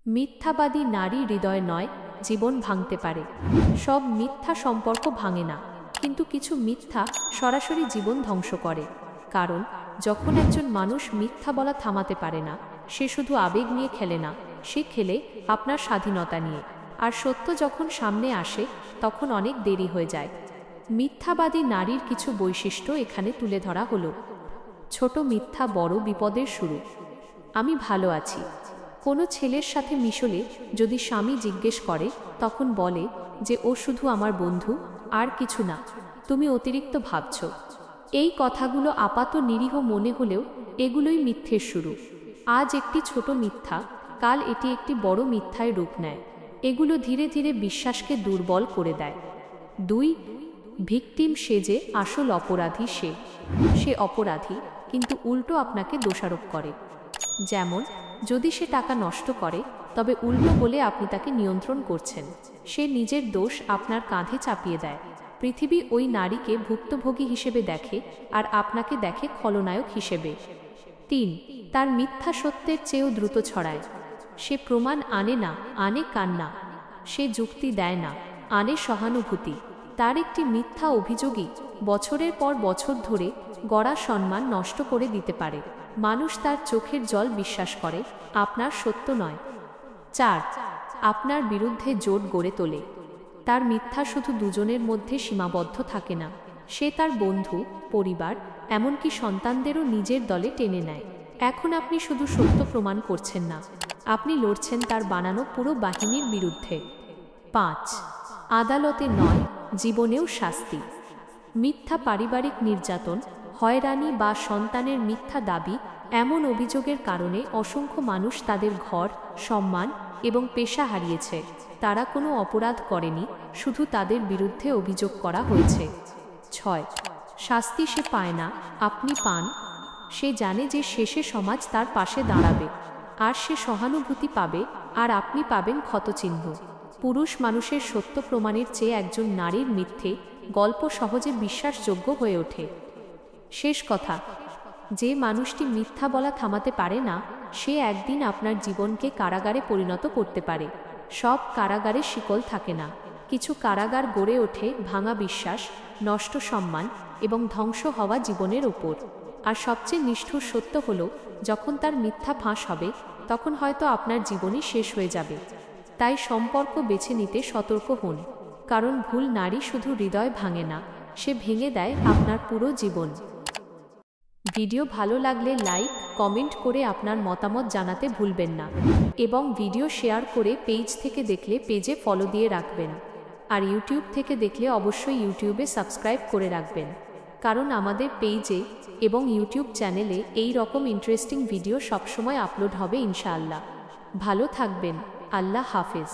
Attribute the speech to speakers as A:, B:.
A: মিথ্যাবাদী নারী হৃদয় নয়, জীবন ভাঙতে পারে। সব মিথ্যা সম্পর্ক ভাঙে না, কিন্তু কিছু মিথ্যা সরাসরি জীবন ধ্বংস করে। কারণ যখন একজন মানুষ মিথ্যা বলা থামাতে পারে না, সে শুধু আবেগ নিয়ে খেলে না, সে খেলে আপনার স্বাধীনতা নিয়ে। আর সত্য যখন সামনে আসে, তখন অনেক দেরি হয়ে যায়। মিথ্যাবাদী নারীর কিছু বৈশিষ্ট্য এখানে তুলে ধরা হলো। ছোট মিথ্যা বড় বিপদের শুরু। আমি ভালো আছি। কোনো ছেলের সাথে মিশলে যদি স্বামী জিজ্ঞেস করে, তখন বলে যে ও শুধু আমার বন্ধু, আর কিছু না, তুমি অতিরিক্ত ভাবছ। এই কথাগুলো আপাত নিরীহ মনে হলেও এগুলোই মিথ্যের শুরু। আজ একটি ছোট মিথ্যা, কাল এটি একটি বড় মিথ্যায় রূপ নেয়। এগুলো ধীরে ধীরে বিশ্বাসকে দুর্বল করে দেয়। 2. ভিকটিম সেজে আসল অপরাধী সে অপরাধী, কিন্তু উল্টো আপনাকে দোষারোপ করে। যেমন, যদি সে টাকা নষ্ট করে, তবে উল্টো বলে আপনি তাকে নিয়ন্ত্রণ করছেন। সে নিজের দোষ আপনার কাঁধে চাপিয়ে দেয়। পৃথিবী ওই নারীকে ভুক্তভোগী হিসেবে দেখে, আর আপনাকে দেখে খলনায়ক হিসেবে। 3. তার মিথ্যা সত্যের চেয়েও দ্রুত ছড়ায়। সে প্রমাণ আনে না, আনে কান্না। সে যুক্তি দেয় না, আনে সহানুভূতি। তার একটি মিথ্যা অভিযোগই বছরের পর বছর ধরে গড়া সম্মান নষ্ট করে দিতে পারে। মানুষ তার চোখের জল বিশ্বাস করে, আপনার সত্য নয়। 4. আপনার বিরুদ্ধে জোট গড়ে তোলে। তার মিথ্যা শুধু দুজনের মধ্যে সীমাবদ্ধ থাকে না, সে তার বন্ধু, পরিবার, এমনকি সন্তানদেরও নিজের দলে টেনে নেয়। এখন আপনি শুধু সত্য প্রমাণ করছেন না, আপনি লড়ছেন তার বানানো পুরো বাহিনীর বিরুদ্ধে। 5. আদালতে নয়, জীবনেও শাস্তি। মিথ্যা পারিবারিক নির্যাতন, হয়রানি বা সন্তানের মিথ্যা দাবি, এমন অভিযোগের কারণে অসংখ্য মানুষ তাদের ঘর, সম্মান এবং পেশা হারিয়েছে। তারা কোনো অপরাধ করেনি, শুধু তাদের বিরুদ্ধে অভিযোগ করা হয়েছে। 6. শাস্তি সে পায় না, আপনি পান। সে জানে যে শেষে সমাজ তার পাশে দাঁড়াবে, আর সে সহানুভূতি পাবে, আর আপনি পাবেন ক্ষতচিহ্ন। পুরুষ মানুষের সত্য প্রমাণের চেয়ে একজন নারীর মিথ্যে গল্প সহজে বিশ্বাসযোগ্য হয়ে ওঠে। শেষ কথা, যে মানুষটি মিথ্যা বলা থামাতে পারে না, সে একদিন আপনার জীবনকে কারাগারে পরিণত করতে পারে। সব কারাগারে শিকল থাকে না, কিছু কারাগার গড়ে ওঠে ভাঙা বিশ্বাস, নষ্ট সম্মান এবং ধ্বংস হওয়া জীবনের ওপর। আর সবচেয়ে নিষ্ঠুর সত্য হলো, যখন তার মিথ্যা ফাঁস হবে, তখন হয়তো আপনার জীবনই শেষ হয়ে যাবে। তাই সম্পর্ক বেছে নিতে সতর্ক হন, কারণ ভুল নারী শুধু হৃদয় ভাঙে না, সে ভেঙে দেয় আপনার পুরো জীবন। ভিডিও ভালো লাগলে লাইক, কমেন্ট করে আপনার মতামত জানাতে ভুলবেন না, এবং ভিডিও শেয়ার করে পেজ থেকে দেখলে পেজে ফলো দিয়ে রাখবেন। আর ইউটিউব থেকে দেখলে অবশ্যই ইউটিউবে সাবস্ক্রাইব করে রাখবেন, কারণ আমাদের পেজে এবং ইউটিউব চ্যানেলে এই রকম ইন্টারেস্টিং ভিডিও সবসময় আপলোড হবে ইনশাআল্লাহ। ভালো থাকবেন। আল্লাহ হাফেজ।